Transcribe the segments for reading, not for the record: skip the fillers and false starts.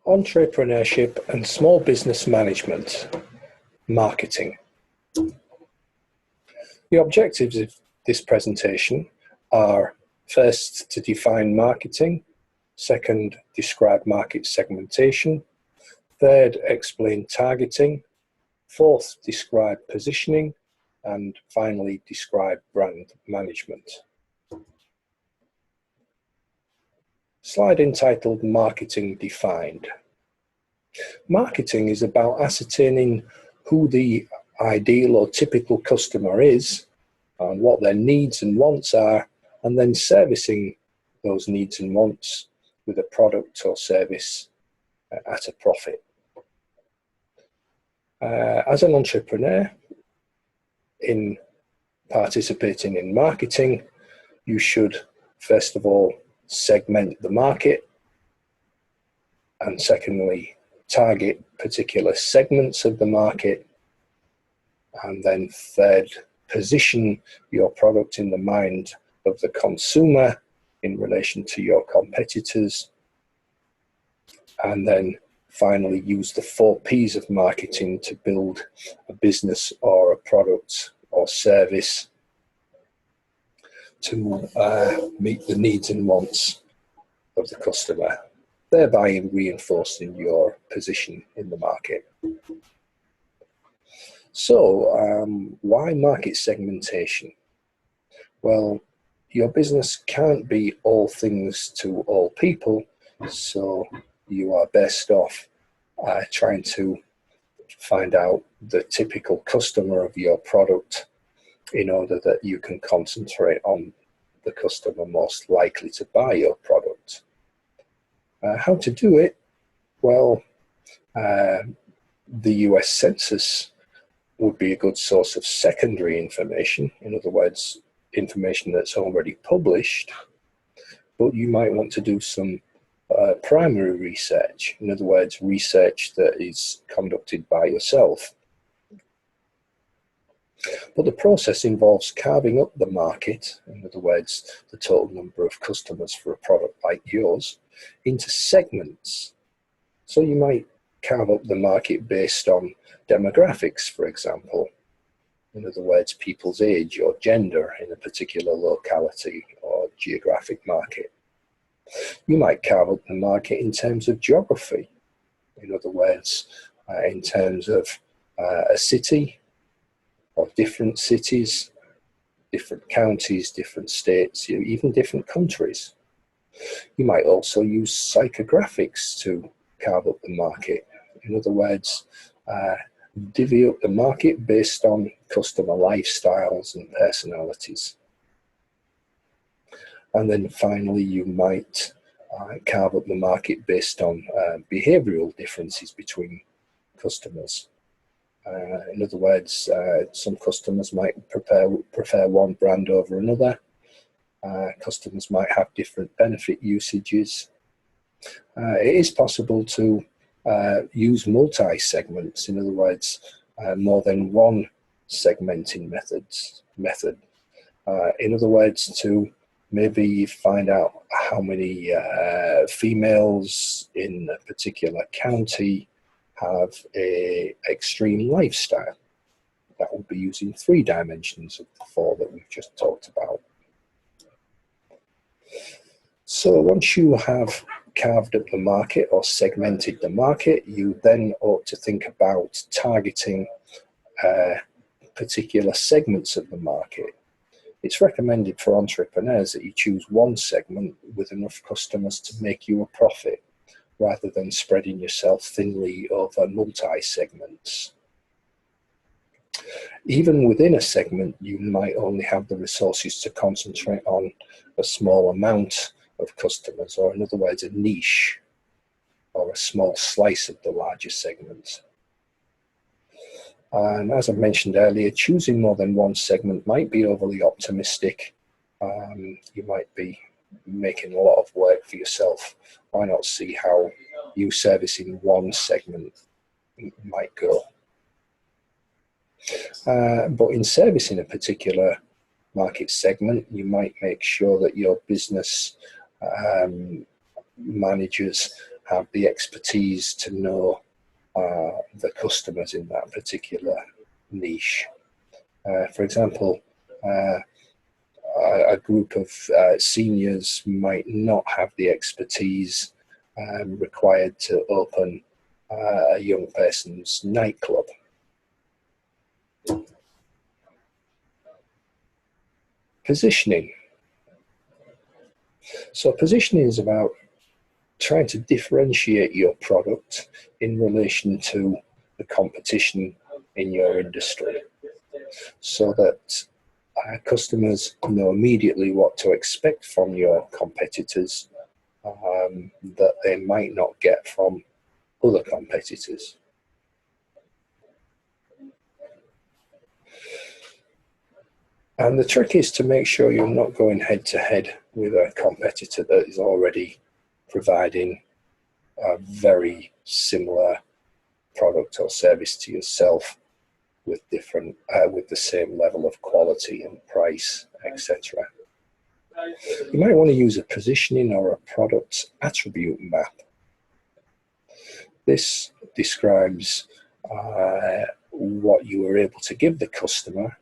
Entrepreneurship and small business management, marketing. The objectives of this presentation are first to define marketing, second describe market segmentation, third explain targeting, fourth describe positioning, and finally describe brand management. Slide entitled Marketing Defined. Marketing is about ascertaining who the ideal or typical customer is and what their needs and wants are, and then servicing those needs and wants with a product or service at a profit. As an entrepreneur, in participating in marketing, you should first of all segment the market, and secondly target particular segments of the market, and then third position your product in the mind of the consumer in relation to your competitors, and then finally use the 4 P's of marketing to build a business or a product or service to meet the needs and wants of the customer, thereby reinforcing your position in the market. So, why market segmentation? Well, your business can't be all things to all people, so you are best off trying to find out the typical customer of your product in order that you can concentrate on the customer most likely to buy your product. How to do it? Well, the US Census would be a good source of secondary information, in other words, information that's already published, but you might want to do some primary research, in other words, research that is conducted by yourself. But the process involves carving up the market, in other words, the total number of customers for a product like yours, into segments. So you might carve up the market based on demographics, for example. In other words, people's age or gender in a particular locality or geographic market. You might carve up the market in terms of geography. In other words, in terms of a city or different cities, different counties, different states, even different countries. You might also use psychographics to carve up the market. In other words, divvy up the market based on customer lifestyles and personalities. And then finally, you might carve up the market based on behavioral differences between customers. In other words, some customers might prefer one brand over another. Customers might have different benefit usages. It is possible to use multi-segments, in other words, more than one segmenting method. In other words, to maybe find out how many females in a particular county have an extreme lifestyle. That would be using 3 dimensions of the 4 that we've just talked about. So once you have carved up the market or segmented the market, you then ought to think about targeting particular segments of the market. It's recommended for entrepreneurs that you choose one segment with enough customers to make you a profit, rather than spreading yourself thinly over multi-segments. Even within a segment, you might only have the resources to concentrate on a small amount of customers, or in other words, a niche or a small slice of the larger segment. And as I mentioned earlier, choosing more than one segment might be overly optimistic. You might be making a lot of work for yourself. Why not see how you servicing one segment might go? But in servicing a particular market segment, you might make sure that your business managers have the expertise to know the customers in that particular niche. For example, a group of seniors might not have the expertise required to open a young person's nightclub. Positioning. So positioning is about trying to differentiate your product in relation to the competition in your industry, so that customers know immediately what to expect from your competitors that they might not get from other competitors. And the trick is to make sure you're not going head to head with a competitor that is already providing a very similar product or service to yourself with with the same level of quality and price, etc. You might want to use a positioning or a product attribute map. This describes what you were able to give the customer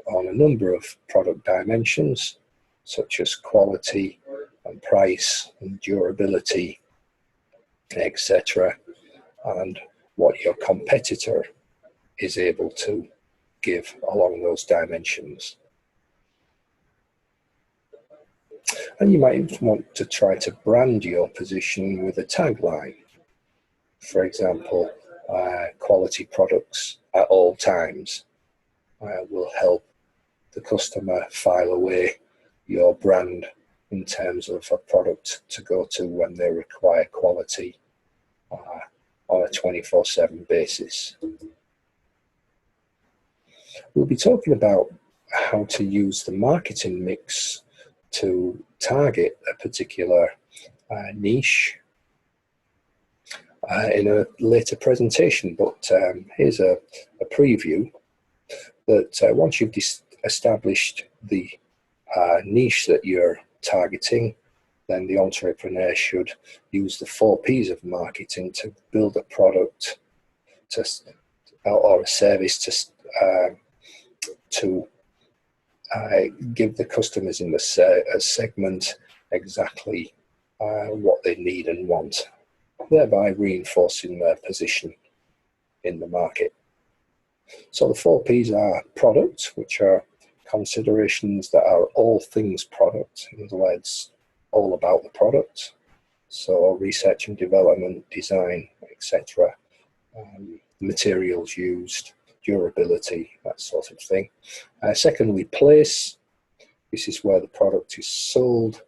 on a number of product dimensions, such as quality and price and durability, etc., and what your competitor is able to give along those dimensions. And you might want to try to brand your position with a tagline. For example, quality products at all times will help the customer file away your brand in terms of a product to go to when they require quality on a 24/7 basis. We'll be talking about how to use the marketing mix to target a particular niche in a later presentation, but here's a preview that once you've established the niche that you're targeting, then the entrepreneur should use the 4 Ps of marketing to build a product or a service to give the customers in the segment exactly what they need and want, thereby reinforcing their position in the market. So the 4 Ps are product, which are considerations that are all things product, in other words, all about the product. So research and development, design, etc., materials used, durability, that sort of thing. Secondly, place. This is where the product is sold,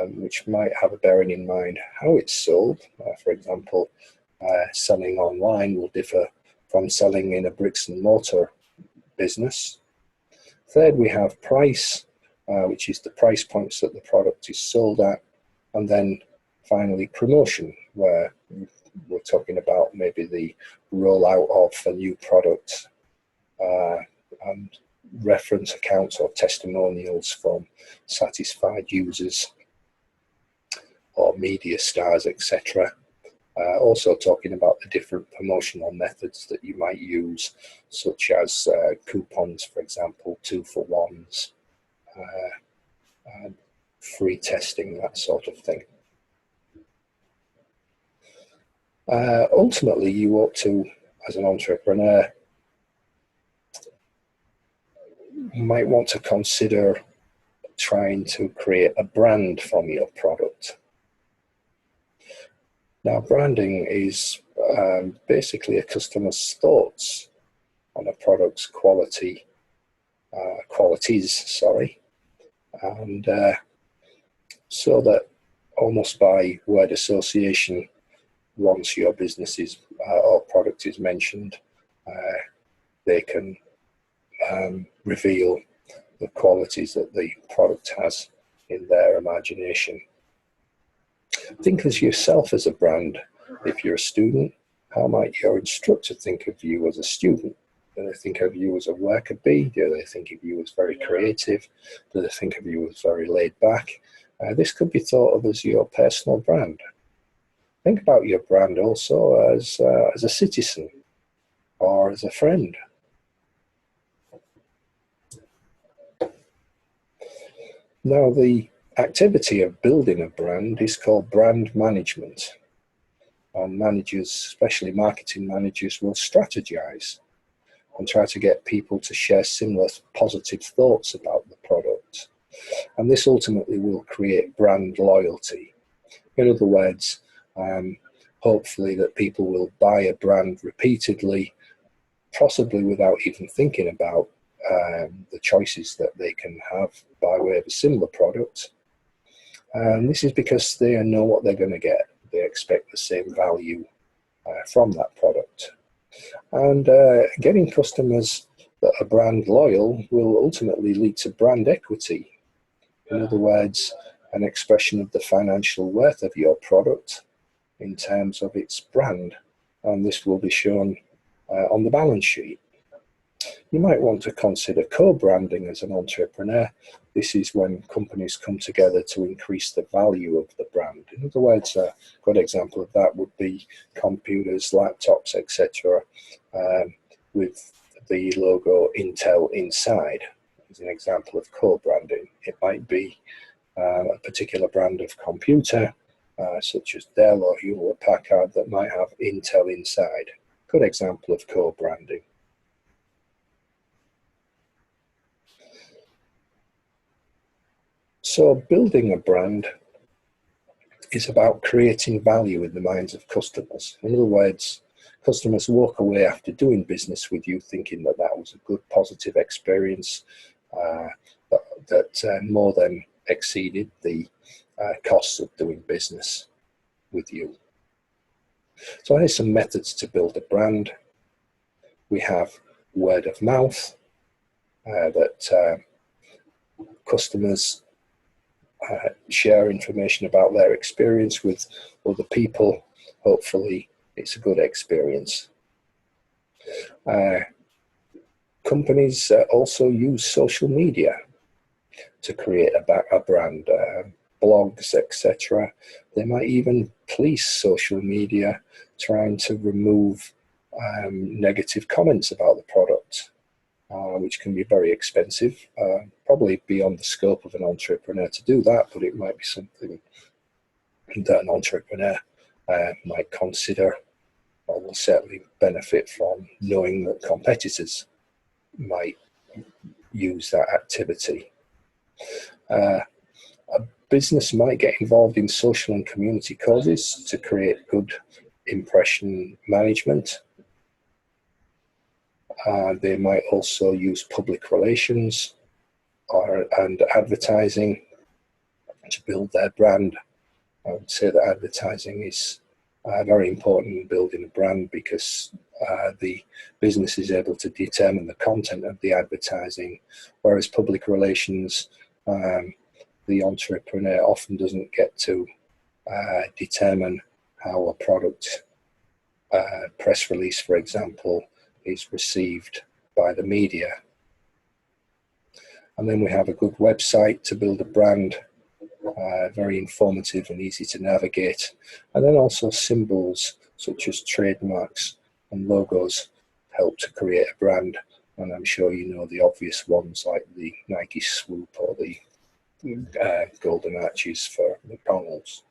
which might have a bearing in mind how it's sold. For example, selling online will differ from selling in a bricks and mortar business. Third, we have price, which is the price points that the product is sold at. And then finally, promotion, where we're talking about maybe the rollout of a new product and reference accounts or testimonials from satisfied users or media stars, etc. Also talking about the different promotional methods that you might use, such as coupons, for example, 2-for-1s, free testing, that sort of thing. Ultimately, you ought to, as an entrepreneur, might want to consider trying to create a brand from your product. Now, branding is basically a customer's thoughts on a product's qualities, and so that almost by word association, once your business is or product is mentioned, they can reveal the qualities that the product has in their imagination. Think of yourself as a brand. If you're a student, how might your instructor think of you as a student? Do they think of you as a worker bee? Do they think of you as very creative? Do they think of you as very laid back? This could be thought of as your personal brand. Think about your brand also as a citizen or as a friend. Now, the activity of building a brand is called brand management. And managers, especially marketing managers, will strategize and try to get people to share similar positive thoughts about the product. And this ultimately will create brand loyalty. In other words, hopefully that people will buy a brand repeatedly, possibly without even thinking about the choices that they can have by way of a similar product. And this is because they know what they're going to get. They expect the same value from that product. And getting customers that are brand loyal will ultimately lead to brand equity. In other words, an expression of the financial worth of your product in terms of its brand. And this will be shown on the balance sheet. You might want to consider co-branding as an entrepreneur. This is when companies come together to increase the value of the brand. In other words, a good example of that would be computers, laptops, etc., with the logo Intel inside, as an example of co-branding. It might be a particular brand of computer, such as Dell or Hewlett Packard, that might have Intel inside. Good example of co-branding. So building a brand is about creating value in the minds of customers. In other words, customers walk away after doing business with you thinking that that was a good, positive experience that more than exceeded the costs of doing business with you. So here's some methods to build a brand. We have word of mouth, that customers share information about their experience with other people. Hopefully it's a good experience. Companies also use social media to create a brand, blogs, etc. They might even police social media, trying to remove negative comments about the product, which can be very expensive, probably beyond the scope of an entrepreneur to do that, but it might be something that an entrepreneur might consider, or will certainly benefit from knowing that competitors might use that activity. A business might get involved in social and community causes to create good impression management. They might also use public relations and advertising to build their brand. I would say that advertising is very important in building a brand, because the business is able to determine the content of the advertising, whereas public relations, the entrepreneur often doesn't get to determine how a product press release, for example, is received by the media. And then we have a good website to build a brand, very informative and easy to navigate. And then also symbols such as trademarks and logos help to create a brand. And I'm sure you know the obvious ones like the Nike swoop or the golden arches for McDonald's.